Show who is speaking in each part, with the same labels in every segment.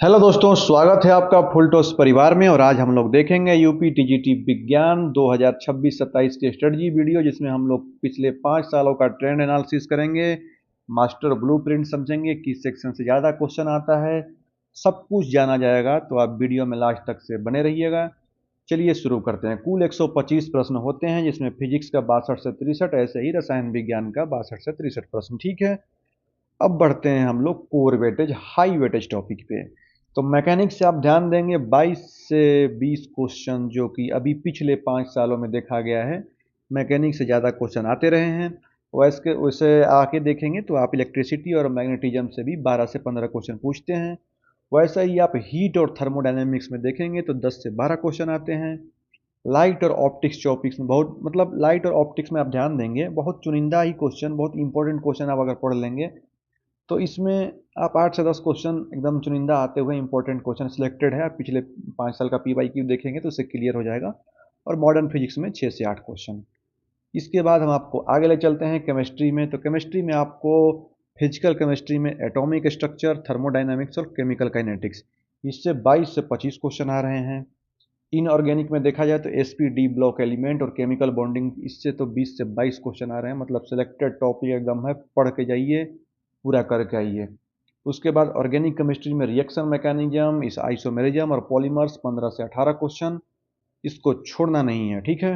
Speaker 1: Hello दोस्तों, स्वागत है आपका फुल टॉस परिवार में। और आज हम लोग देखेंगे यूपी टीजीटी विज्ञान 2026-27 की स्ट्रेटजी वीडियो, जिसमें हम लोग पिछले 5 सालों का ट्रेंड एनालिसिस करेंगे, मास्टर ब्लूप्रिंट समझेंगे, किस सेक्शन से ज़्यादा क्वेश्चन आता है, सब कुछ जाना जाएगा। तो आप वीडियो में लास्ट तक से बने रहिएगा। चलिए शुरू करते हैं। कुल 125 प्रश्न होते हैं, जिसमें फिजिक्स का 62 से 63, ऐसे ही रसायन विज्ञान का 62 से 63 प्रश्न। ठीक है, अब बढ़ते हैं हम लोग core weightage high weightage topic पे। तो मैकेनिक्स से आप ध्यान देंगे 22 से 20 क्वेश्चन, जो कि अभी पिछले 5 सालों में देखा गया है मैकेनिक्स से ज़्यादा क्वेश्चन आते रहे हैं। वैसे आके देखेंगे तो आप इलेक्ट्रिसिटी और मैग्नेटिज्म से भी 12 से 15 क्वेश्चन पूछते हैं। वैसे ही आप हीट और थर्मोडायनेमिक्स में देखेंगे तो 10 से 12 क्वेश्चन आते हैं। लाइट और ऑप्टिक्स टॉपिक्स में बहुत, मतलब लाइट और ऑप्टिक्स में आप ध्यान देंगे, बहुत चुनिंदा ही क्वेश्चन, बहुत इंपॉर्टेंट क्वेश्चन आप अगर पढ़ लेंगे तो इसमें आप 8 से 10 क्वेश्चन एकदम चुनिंदा आते हुए इंपॉर्टेंट क्वेश्चन सिलेक्टेड है। आप पिछले 5 साल का PYQ देखेंगे तो उससे क्लियर हो जाएगा। और मॉडर्न फिजिक्स में 6 से 8 क्वेश्चन। इसके बाद हम आपको आगे ले चलते हैं केमिस्ट्री में। तो केमिस्ट्री में आपको फिजिकल केमिस्ट्री में एटॉमिक स्ट्रक्चर, थर्मोडाइनमिक्स और केमिकल काइनेटिक्स, इससे 22 से 25 क्वेश्चन आ रहे हैं। इनऑर्गेनिक में देखा जाए तो SP-D ब्लॉक एलिमेंट और केमिकल बॉन्डिंग, इससे तो 20 से 22 क्वेश्चन आ रहे हैं। मतलब सिलेक्टेड टॉपिक एकदम है, पढ़ के जाइए, पूरा करके आइए। उसके बाद ऑर्गेनिक केमिस्ट्री में रिएक्शन मैकेनिज्म, इस आइसोमेरिज्म और पॉलीमर्स, 15 से 18 क्वेश्चन, इसको छोड़ना नहीं है। ठीक है,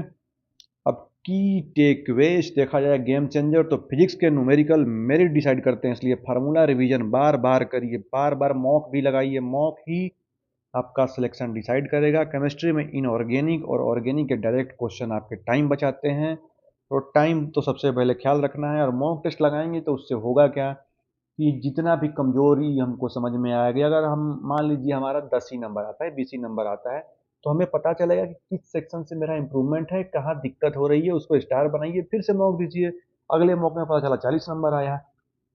Speaker 1: अब की टेकवेज देखा जाए गेम चेंजर, तो फिजिक्स के न्यूमेरिकल मेरिट डिसाइड करते हैं, इसलिए फार्मूला रिवीजन बार बार करिए, बार बार मॉक भी लगाइए। मॉक ही आपका सिलेक्शन डिसाइड करेगा। केमिस्ट्री में इनऑर्गेनिक और ऑर्गेनिक के डायरेक्ट क्वेश्चन आपके टाइम बचाते हैं, तो टाइम तो सबसे पहले ख्याल रखना है। और मॉक टेस्ट लगाएंगे तो उससे होगा क्या कि जितना भी कमजोरी हमको समझ में आएगा, अगर हम मान लीजिए हमारा 10 ही नंबर आता है, 20 ही नंबर आता है, तो हमें पता चलेगा कि किस सेक्शन से मेरा इंप्रूवमेंट है, कहाँ दिक्कत हो रही है, उसको स्टार बनाइए, फिर से मॉक दीजिए। अगले मॉक में पता चला 40 नंबर आया,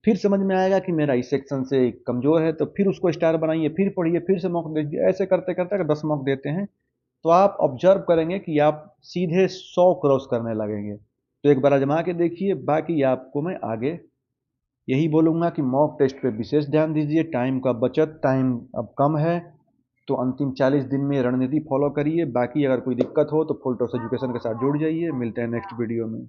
Speaker 1: फिर समझ में आएगा कि मेरा इस सेक्शन से कमजोर है, तो फिर उसको स्टार बनाइए, फिर पढ़िए, फिर से मॉक दीजिए। ऐसे करते करते अगर 10 मॉक देते हैं तो आप ऑब्जर्व करेंगे कि आप सीधे 100 क्रॉस करने लगेंगे। तो एक बार आजमा के देखिए। बाकी आपको मैं आगे यही बोलूँगा कि मॉक टेस्ट पे विशेष ध्यान दीजिए। टाइम का बचत, टाइम अब कम है, तो अंतिम 40 दिन में रणनीति फॉलो करिए। बाकी अगर कोई दिक्कत हो तो फुल टॉस एजुकेशन के साथ जुड़ जाइए। मिलते हैं नेक्स्ट वीडियो में।